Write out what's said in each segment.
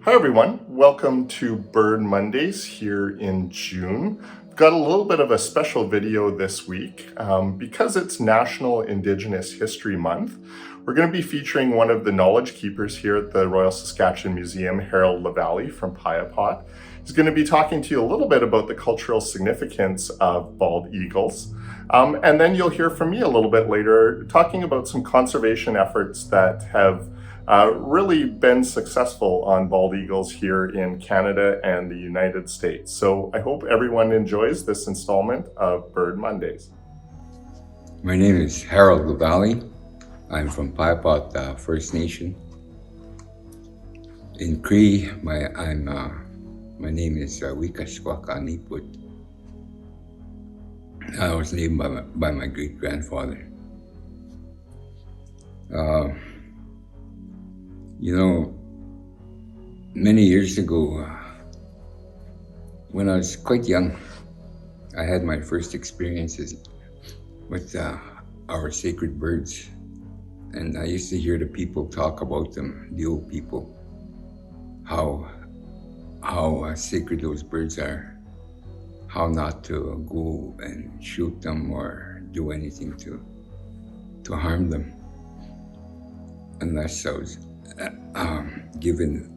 Hi everyone, welcome to Bird Mondays here in June. We've got a little bit of a special video this week. Because it's National Indigenous History Month, we're going to be featuring one of the knowledge keepers here at the Royal Saskatchewan Museum, Harold Lavallee from Piapot. He's going to be talking to you a little bit about the cultural significance of bald eagles. And then you'll hear from me a little bit later talking about some conservation efforts that have really been successful on bald eagles here in Canada and the United States. So I hope everyone enjoys this installment of Bird Mondays. My name is Harold Lavallee. I'm from Piapot First Nation. In Cree, my name is Wikashwakaniput. I was named by my great-grandfather. Many years ago, when I was quite young, I had my first experiences with our sacred birds. And I used to hear the people talk about them, the old people, how sacred those birds are, how not to go and shoot them or do anything to harm them, unless I was given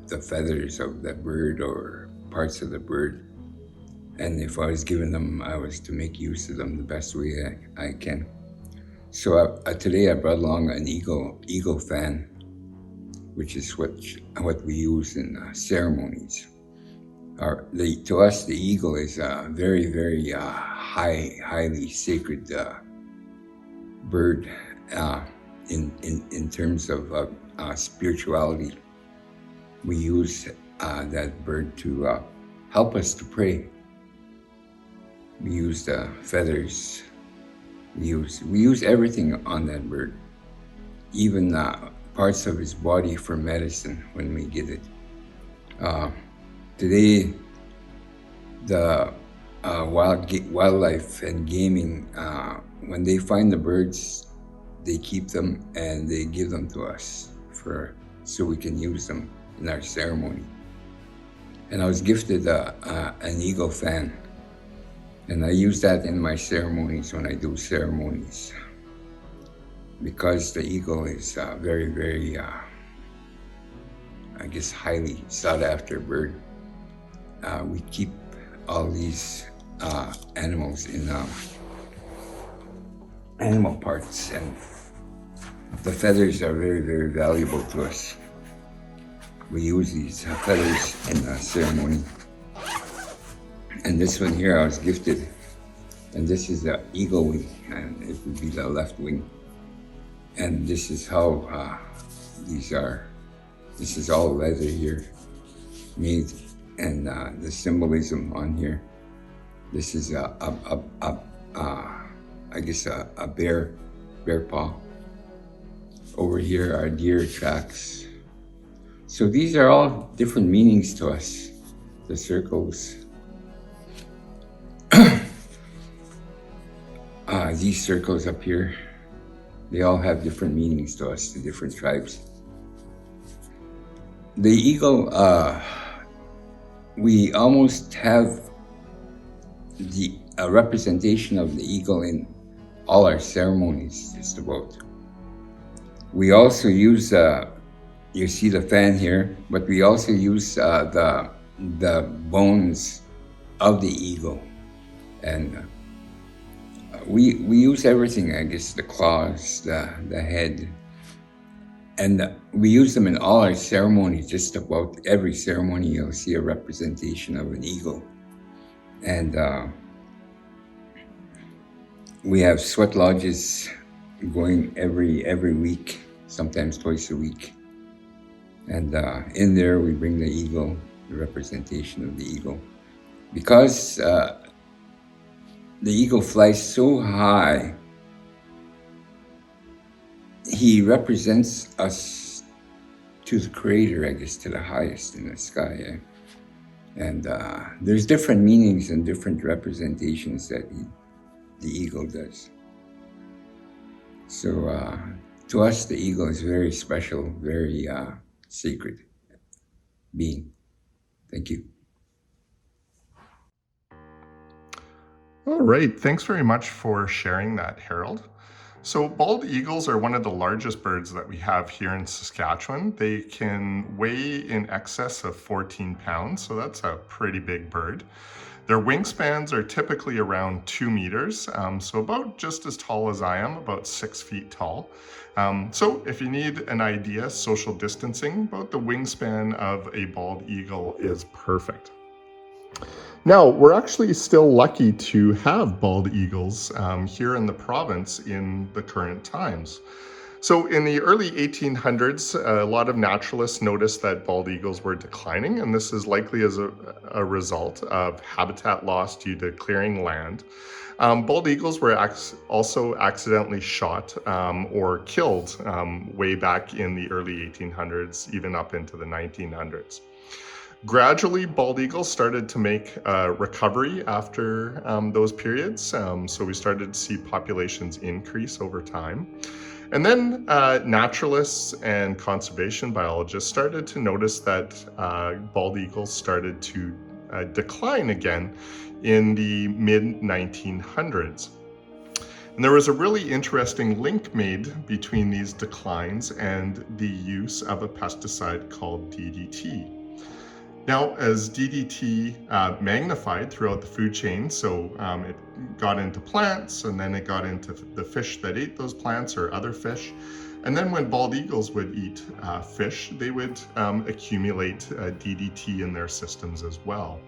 the feathers of the bird or parts of the bird. And if I was given them, I was to make use of them the best way I can. So today I brought along an eagle fan, which is what we use in ceremonies. To us, the eagle is a very, very highly sacred bird in terms of spirituality. We use that bird to help us to pray. We use the feathers. We use everything on that bird, even parts of his body for medicine when we get it. Today, the wildlife and gaming, when they find the birds, they keep them and they give them to us so we can use them in our ceremony. And I was gifted an eagle fan. And I use that in my ceremonies when I do ceremonies. Because the eagle is very, very, highly sought after bird. We keep all these animals in animal parts, and the feathers are very, very valuable to us. We use these feathers in the ceremony. And this one here I was gifted, and this is the eagle wing, and it would be the left wing. And this is how these are. This is all leather here, made, and the symbolism on here. This is a bear paw. Over here are deer tracks. So these are all different meanings to us. The circles. These circles up here, they all have different meanings to us, to different tribes. The eagle, we almost have a representation of the eagle in all our ceremonies, just about. We also use, you see the fan here, but we also use the bones of the eagle. And we use everything, the claws, the head, and we use them in all our ceremonies. Just about every ceremony you'll see a representation of an eagle. And we have sweat lodges going every week, sometimes twice a week. And in there we bring the eagle, the representation of the eagle. Because the eagle flies so high, he represents us to the Creator, to the highest in the sky. And there's different meanings and different representations that the eagle does. So To us, the eagle is very special, very sacred being. Thank you. All right, thanks very much for sharing that, Harold. So bald eagles are one of the largest birds that we have here in Saskatchewan. They can weigh in excess of 14 pounds, so that's a pretty big bird. Their wingspans are typically around 2 meters, so about just as tall as I am, about 6 feet tall. So if you need an idea, social distancing, about the wingspan of a bald eagle is perfect. Now, we're actually still lucky to have bald eagles here in the province in the current times. So in the early 1800s, a lot of naturalists noticed that bald eagles were declining, and this is likely as a result of habitat loss due to clearing land. Bald eagles were also accidentally shot or killed way back in the early 1800s, even up into the 1900s. Gradually, bald eagles started to make a recovery after those periods, so we started to see populations increase over time. And then naturalists and conservation biologists started to notice that bald eagles started to decline again in the mid-1900s. And there was a really interesting link made between these declines and the use of a pesticide called DDT. Now, as DDT magnified throughout the food chain, so it got into plants, and then it got into the fish that ate those plants or other fish. And then when bald eagles would eat fish, they would accumulate DDT in their systems as well.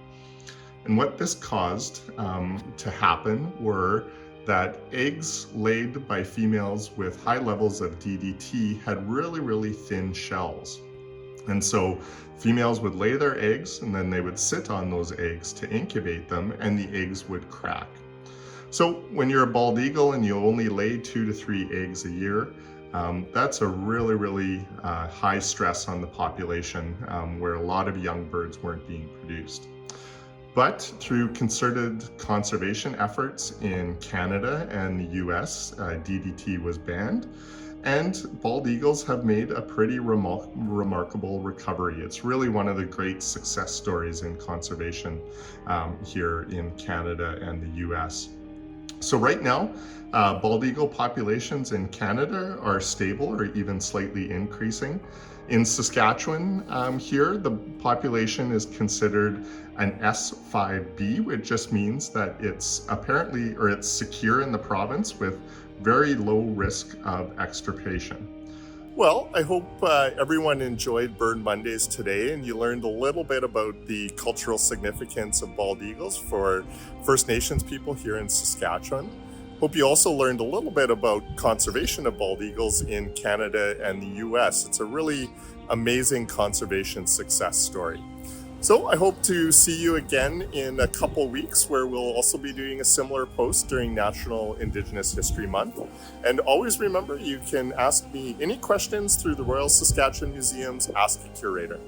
And what this caused to happen were that eggs laid by females with high levels of DDT had really, really thin shells. And so females would lay their eggs, and then they would sit on those eggs to incubate them, and the eggs would crack. So when you're a bald eagle and you only lay 2 to 3 eggs a year, that's a really, really high stress on the population where a lot of young birds weren't being produced. But through concerted conservation efforts in Canada and the US, DDT was banned. And bald eagles have made a pretty remarkable recovery. It's really one of the great success stories in conservation here in Canada and the US. So right now, bald eagle populations in Canada are stable or even slightly increasing. In Saskatchewan here, the population is considered an S5B, which just means that it's it's secure in the province with very low risk of extirpation. Well, I hope everyone enjoyed Bird Mondays today and you learned a little bit about the cultural significance of bald eagles for First Nations people here in Saskatchewan. Hope you also learned a little bit about conservation of bald eagles in Canada and the US. It's a really amazing conservation success story. So I hope to see you again in a couple weeks where we'll also be doing a similar post during National Indigenous History Month. And always remember, you can ask me any questions through the Royal Saskatchewan Museum's Ask a Curator.